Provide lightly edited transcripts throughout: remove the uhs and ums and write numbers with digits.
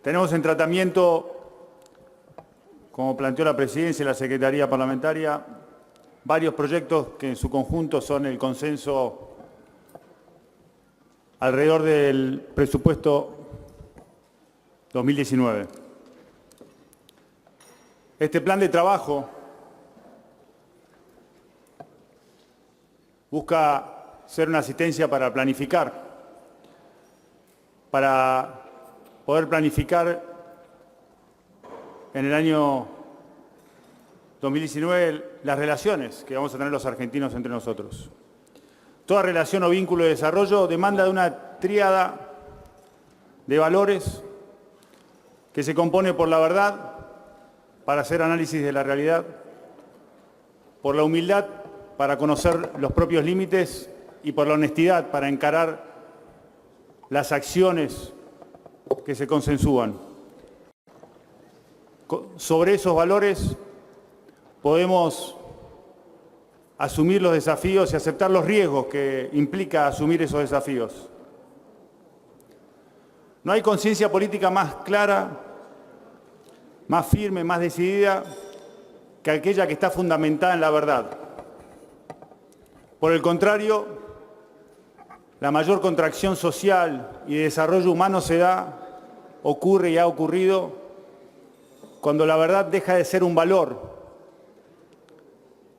Tenemos en tratamiento, como planteó la Presidencia y la Secretaría Parlamentaria, varios proyectos que en su conjunto son el consenso alrededor del presupuesto 2019. Este plan de trabajo busca ser una asistencia para planificar, para poder planificar en el año 2019 las relaciones que vamos a tener los argentinos entre nosotros. Toda relación o vínculo de desarrollo demanda de una tríada de valores que se compone por la verdad, para hacer análisis de la realidad, por la humildad, para conocer los propios límites, y por la honestidad, para encarar las acciones que se consensúan. Sobre esos valores podemos asumir los desafíos y aceptar los riesgos que implica asumir esos desafíos. No hay conciencia política más clara, más firme, más decidida que aquella que está fundamentada en la verdad. Por el contrario, la mayor contracción social y de desarrollo humano se da, ocurre y ha ocurrido cuando la verdad deja de ser un valor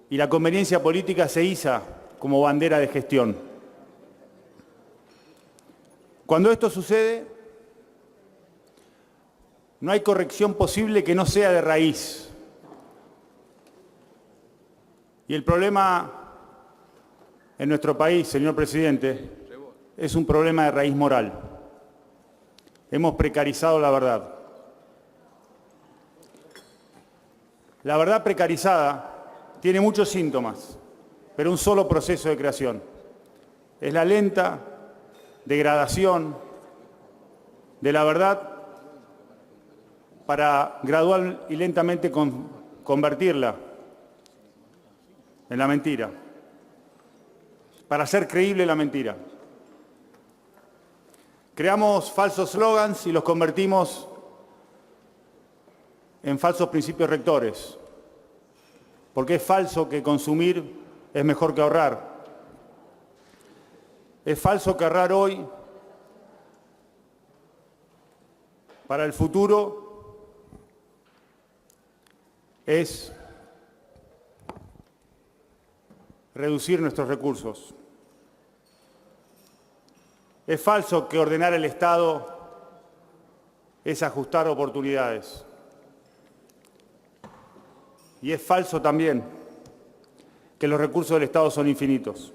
y la conveniencia política se iza como bandera de gestión. Cuando esto sucede, no hay corrección posible que no sea de raíz. Y el problema en nuestro país, señor presidente, es un problema de raíz moral. Hemos precarizado la verdad. La verdad precarizada tiene muchos síntomas, pero un solo proceso de creación. Es la lenta degradación de la verdad para gradual y lentamente convertirla en la mentira, para hacer creíble la mentira. Creamos falsos slogans y los convertimos en falsos principios rectores, porque es falso que consumir es mejor que ahorrar. Es falso que ahorrar hoy para el futuro es reducir nuestros recursos. Es falso que ordenar el Estado es ajustar oportunidades. Y es falso también que los recursos del Estado son infinitos.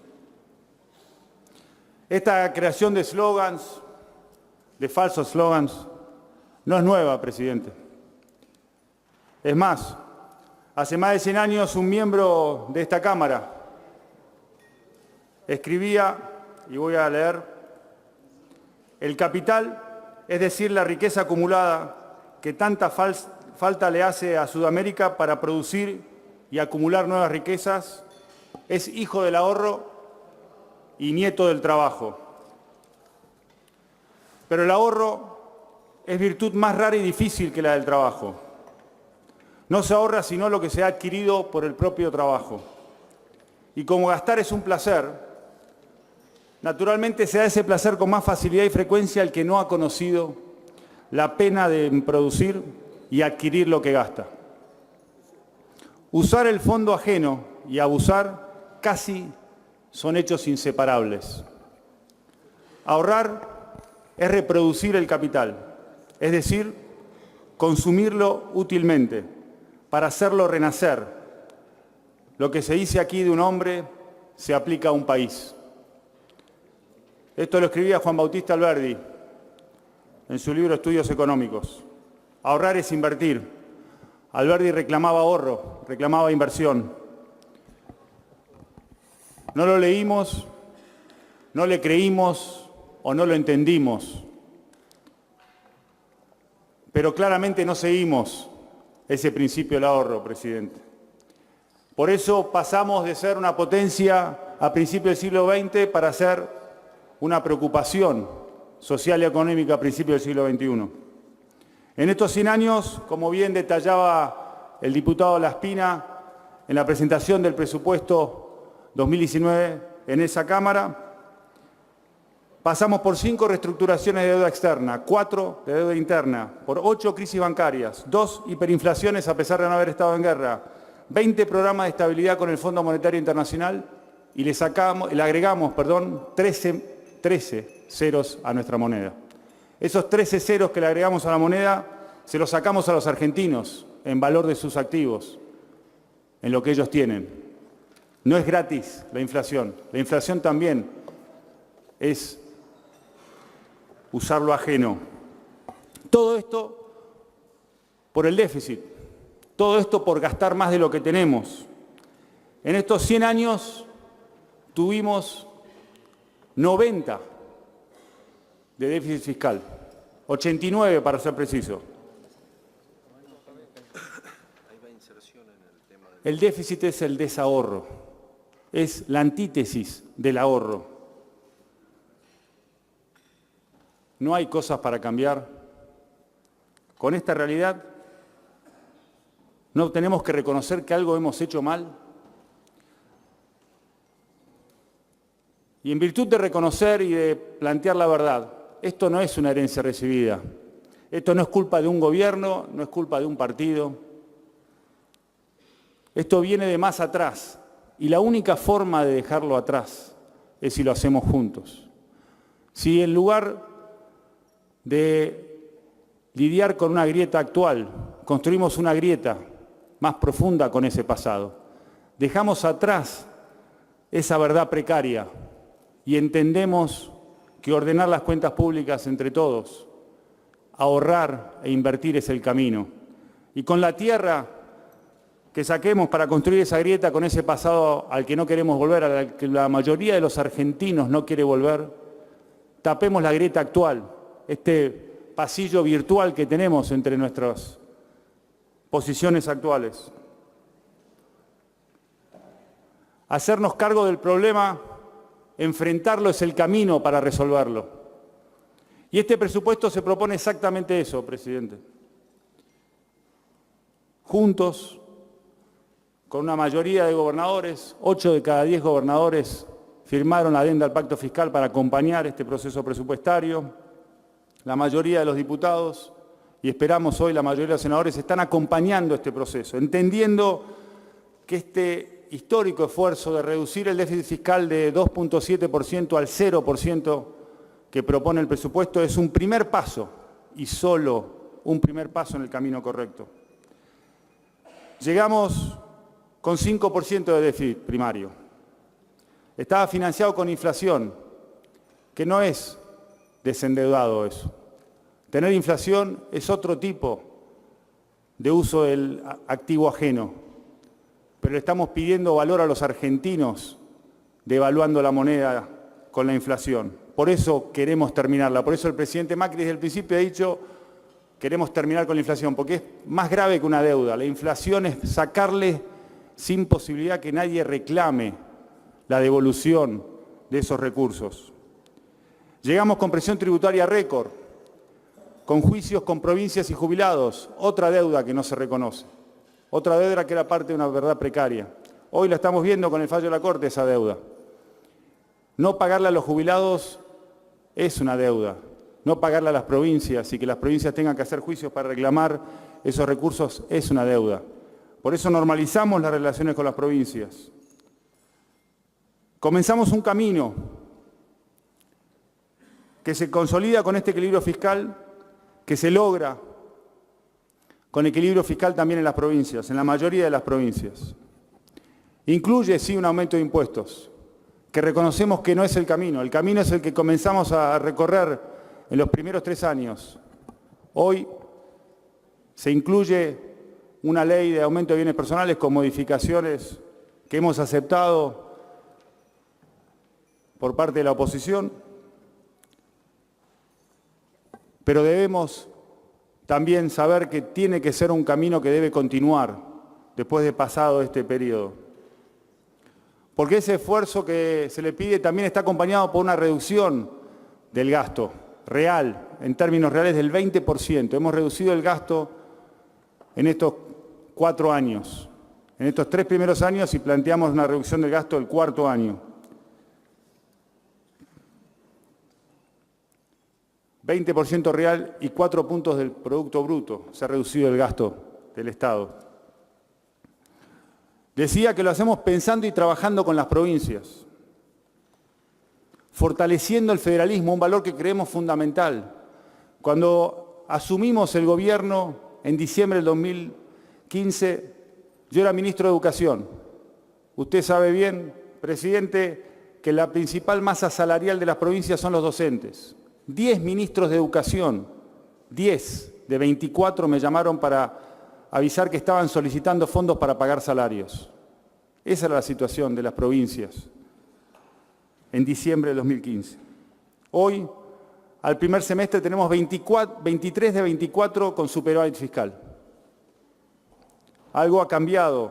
Esta creación de slogans, de falsos slogans, no es nueva, presidente. Es más, hace más de 100 años un miembro de esta Cámara escribía, y voy a leer: el capital, es decir, la riqueza acumulada que tanta falta le hace a Sudamérica para producir y acumular nuevas riquezas, es hijo del ahorro y nieto del trabajo. Pero el ahorro es virtud más rara y difícil que la del trabajo. No se ahorra sino lo que se ha adquirido por el propio trabajo. Y como gastar es un placer, naturalmente se da ese placer con más facilidad y frecuencia al que no ha conocido la pena de producir y adquirir lo que gasta. Usar el fondo ajeno y abusar casi son hechos inseparables. Ahorrar es reproducir el capital, es decir, consumirlo útilmente para hacerlo renacer. Lo que se dice aquí de un hombre se aplica a un país. Esto lo escribía Juan Bautista Alberdi en su libro Estudios Económicos. Ahorrar es invertir. Alberdi reclamaba ahorro, reclamaba inversión. No lo leímos, no le creímos o no lo entendimos. Pero claramente no seguimos ese principio del ahorro, presidente. Por eso pasamos de ser una potencia a principios del siglo XX para ser una preocupación social y económica a principios del siglo XXI. En estos 100 años, como bien detallaba el diputado Laspina en la presentación del presupuesto 2019 en esa Cámara, pasamos por 5 reestructuraciones de deuda externa, 4 de deuda interna, por 8 crisis bancarias, 2 hiperinflaciones a pesar de no haber estado en guerra, 20 programas de estabilidad con el Fondo Monetario Internacional y le agregamos 13 ceros a nuestra moneda. Esos 13 ceros que le agregamos a la moneda se los sacamos a los argentinos en valor de sus activos, en lo que ellos tienen. No es gratis la inflación también es usar lo ajeno. Todo esto por el déficit, todo esto por gastar más de lo que tenemos. En estos 100 años tuvimos 90 de déficit fiscal, 89 para ser preciso. El déficit es el desahorro, es la antítesis del ahorro. No hay cosas para cambiar. Con esta realidad, ¿no tenemos que reconocer que algo hemos hecho mal? Y en virtud de reconocer y de plantear la verdad, esto no es una herencia recibida. Esto no es culpa de un gobierno, no es culpa de un partido. Esto viene de más atrás. Y la única forma de dejarlo atrás es si lo hacemos juntos. Si en lugar de lidiar con una grieta actual, construimos una grieta más profunda con ese pasado. Dejamos atrás esa verdad precaria y entendemos que ordenar las cuentas públicas entre todos, ahorrar e invertir es el camino. Y con la tierra que saquemos para construir esa grieta con ese pasado al que no queremos volver, al que la mayoría de los argentinos no quiere volver, tapemos la grieta actual, este pasillo virtual que tenemos entre nuestras posiciones actuales. Hacernos cargo del problema, enfrentarlo es el camino para resolverlo. Y este presupuesto se propone exactamente eso, presidente. Juntos, con una mayoría de gobernadores, 8 de cada 10 gobernadores firmaron la adenda al pacto fiscal para acompañar este proceso presupuestario. La mayoría de los diputados, y esperamos hoy la mayoría de los senadores, están acompañando este proceso, entendiendo que este histórico esfuerzo de reducir el déficit fiscal de 2.7% al 0% que propone el presupuesto es un primer paso, y solo un primer paso en el camino correcto. Llegamos con 5% de déficit primario. Estaba financiado con inflación, que no es desendeudado eso. Tener inflación es otro tipo de uso del activo ajeno, pero le estamos pidiendo valor a los argentinos devaluando la moneda con la inflación. Por eso queremos terminarla, por eso el presidente Macri desde el principio ha dicho queremos terminar con la inflación, porque es más grave que una deuda. La inflación es sacarle sin posibilidad que nadie reclame la devolución de esos recursos. Llegamos con presión tributaria récord, con juicios con provincias y jubilados, otra deuda que no se reconoce, otra deuda que era parte de una verdad precaria. Hoy la estamos viendo con el fallo de la Corte, esa deuda. No pagarle a los jubilados es una deuda, no pagarle a las provincias y que las provincias tengan que hacer juicios para reclamar esos recursos es una deuda. Por eso normalizamos las relaciones con las provincias. Comenzamos un camino que se consolida con este equilibrio fiscal, que se logra con equilibrio fiscal también en las provincias, en la mayoría de las provincias. Incluye, sí, un aumento de impuestos, que reconocemos que no es el camino es el que comenzamos a recorrer en los primeros 3 años. Hoy se incluye una ley de aumento de bienes personales con modificaciones que hemos aceptado por parte de la oposición, pero debemos también saber que tiene que ser un camino que debe continuar después de pasado este periodo. Porque ese esfuerzo que se le pide también está acompañado por una reducción del gasto. real, en términos reales, del 20%. Hemos reducido el gasto en estos 4 años. En estos 3 primeros años y planteamos una reducción del gasto del 4.º año. 20% real y 4 puntos del Producto Bruto se ha reducido el gasto del Estado. Decía que lo hacemos pensando y trabajando con las provincias, fortaleciendo el federalismo, un valor que creemos fundamental. Cuando asumimos el gobierno en diciembre del 2015, yo era ministro de Educación. Usted sabe bien, presidente, que la principal masa salarial de las provincias son los docentes. 10 ministros de Educación, 10 de 24 me llamaron para avisar que estaban solicitando fondos para pagar salarios. Esa era la situación de las provincias en diciembre de 2015. Hoy, al primer semestre, tenemos 23 de 24 con superávit fiscal. Algo ha cambiado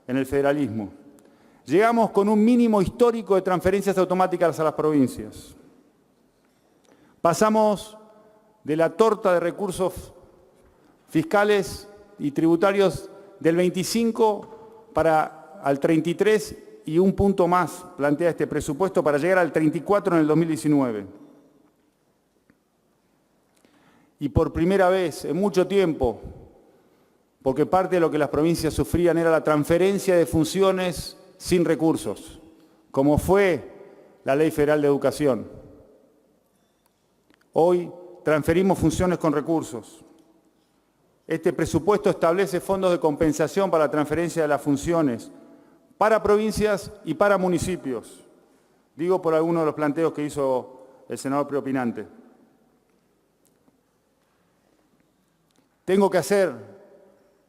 en el federalismo. Llegamos con un mínimo histórico de transferencias automáticas a las provincias. Pasamos de la torta de recursos fiscales y tributarios del 25 al 33 y un punto más plantea este presupuesto para llegar al 34 en el 2019. Y por primera vez en mucho tiempo, porque parte de lo que las provincias sufrían era la transferencia de funciones sin recursos, como fue la Ley Federal de Educación. Hoy transferimos funciones con recursos. Este presupuesto establece fondos de compensación para la transferencia de las funciones para provincias y para municipios. Digo por algunos de los planteos que hizo el senador preopinante. Tengo que hacer,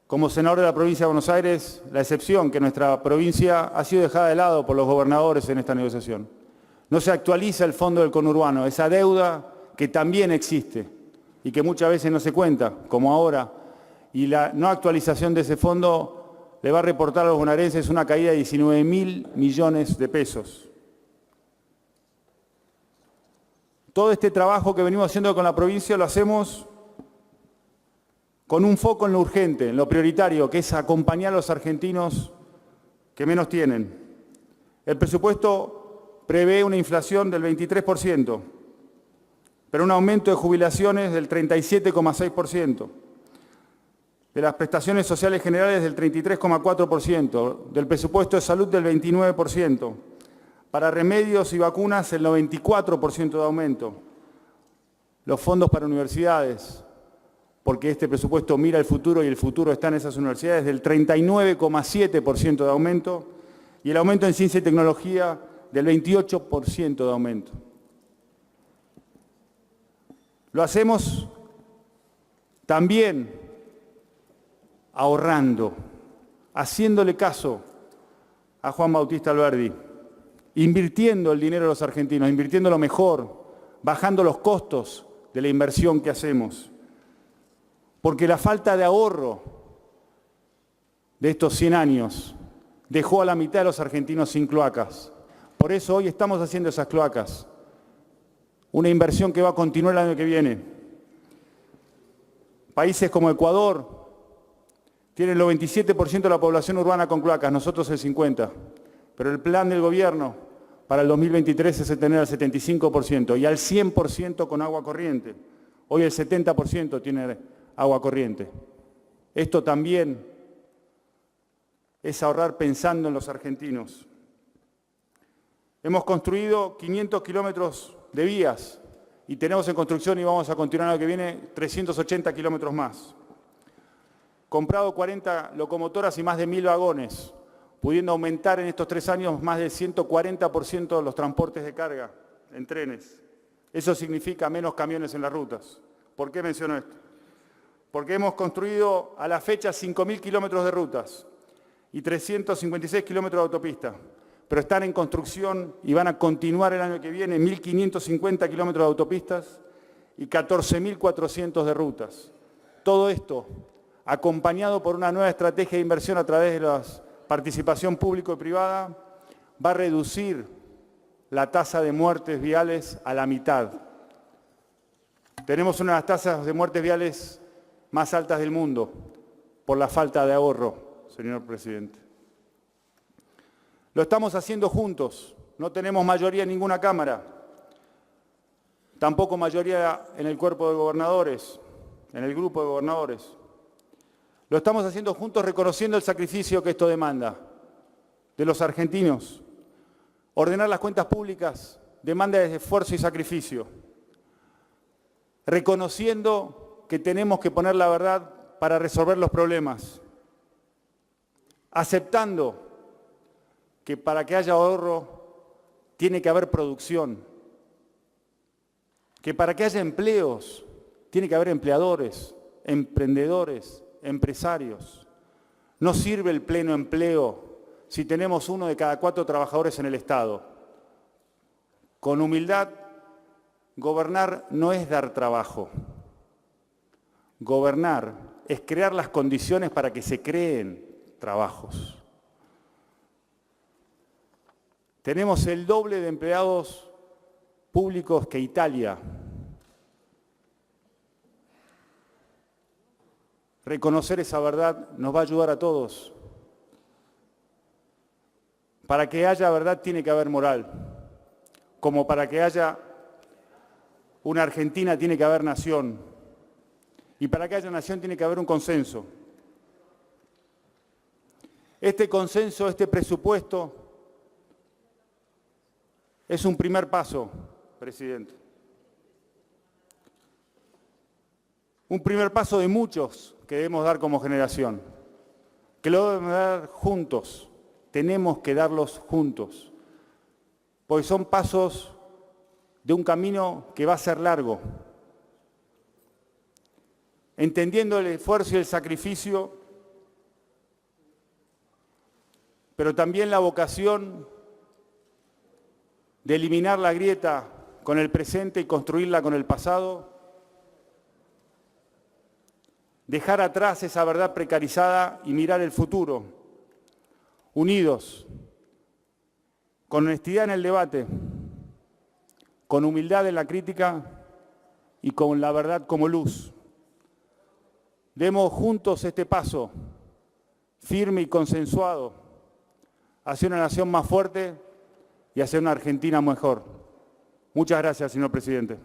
como senador de la provincia de Buenos Aires, la excepción que nuestra provincia ha sido dejada de lado por los gobernadores en esta negociación. No se actualiza el fondo del conurbano, esa deuda que también existe y que muchas veces no se cuenta, como ahora, y la no actualización de ese fondo le va a reportar a los bonaerenses una caída de 19.000 millones de pesos. Todo este trabajo que venimos haciendo con la provincia lo hacemos con un foco en lo urgente, en lo prioritario, que es acompañar a los argentinos que menos tienen. El presupuesto prevé una inflación del 23%, pero un aumento de jubilaciones del 37,6%, de las prestaciones sociales generales del 33,4%, del presupuesto de salud del 29%, para remedios y vacunas el 94% de aumento, los fondos para universidades, porque este presupuesto mira el futuro y el futuro está en esas universidades, del 39,7% de aumento, y el aumento en ciencia y tecnología del 28% de aumento. Lo hacemos también ahorrando, haciéndole caso a Juan Bautista Alberdi, invirtiendo el dinero de los argentinos, invirtiendo lo mejor, bajando los costos de la inversión que hacemos. Porque la falta de ahorro de estos 100 años dejó a la mitad de los argentinos sin cloacas. Por eso hoy estamos haciendo esas cloacas. Una inversión que va a continuar el año que viene. Países como Ecuador tienen el 27% de la población urbana con cloacas, nosotros el 50%. Pero el plan del gobierno para el 2023 es tener al 75% y al 100% con agua corriente. Hoy el 70% tiene agua corriente. Esto también es ahorrar pensando en los argentinos. Hemos construido 500 kilómetros de vías y tenemos en construcción y vamos a continuar el año que viene 380 kilómetros más. Comprado 40 locomotoras y más de 1.000 vagones, pudiendo aumentar en estos 3 años más del 140% los transportes de carga en trenes. Eso significa menos camiones en las rutas. ¿Por qué menciono esto? Porque hemos construido a la fecha 5.000 kilómetros de rutas y 356 kilómetros de autopista, pero están en construcción y van a continuar el año que viene 1.550 kilómetros de autopistas y 14.400 de rutas. Todo esto acompañado por una nueva estrategia de inversión a través de la participación público y privada, va a reducir la tasa de muertes viales a la mitad. Tenemos una de las tasas de muertes viales más altas del mundo por la falta de ahorro, señor presidente. Lo estamos haciendo juntos. No tenemos mayoría en ninguna Cámara. Tampoco mayoría en el cuerpo de gobernadores, en el grupo de gobernadores. Lo estamos haciendo juntos reconociendo el sacrificio que esto demanda de los argentinos. Ordenar las cuentas públicas demanda de esfuerzo y sacrificio. Reconociendo que tenemos que poner la verdad para resolver los problemas. Aceptando que para que haya ahorro tiene que haber producción. Que para que haya empleos tiene que haber empleadores, emprendedores, empresarios. No sirve el pleno empleo si tenemos 1 de cada 4 trabajadores en el Estado. Con humildad, gobernar no es dar trabajo. Gobernar es crear las condiciones para que se creen trabajos. Tenemos el doble de empleados públicos que Italia. Reconocer esa verdad nos va a ayudar a todos. Para que haya verdad tiene que haber moral. Como para que haya una Argentina tiene que haber nación. Y para que haya nación tiene que haber un consenso. Este consenso, este presupuesto, es un primer paso, presidente. Un primer paso de muchos que debemos dar como generación. Que lo debemos dar juntos. Tenemos que darlos juntos. Porque son pasos de un camino que va a ser largo. Entendiendo el esfuerzo y el sacrificio, pero también la vocación de eliminar la grieta con el presente y construirla con el pasado, dejar atrás esa verdad precarizada y mirar el futuro, unidos, con honestidad en el debate, con humildad en la crítica y con la verdad como luz. Demos juntos este paso, firme y consensuado, hacia una nación más fuerte y hacia una Argentina mejor. Muchas gracias, señor presidente.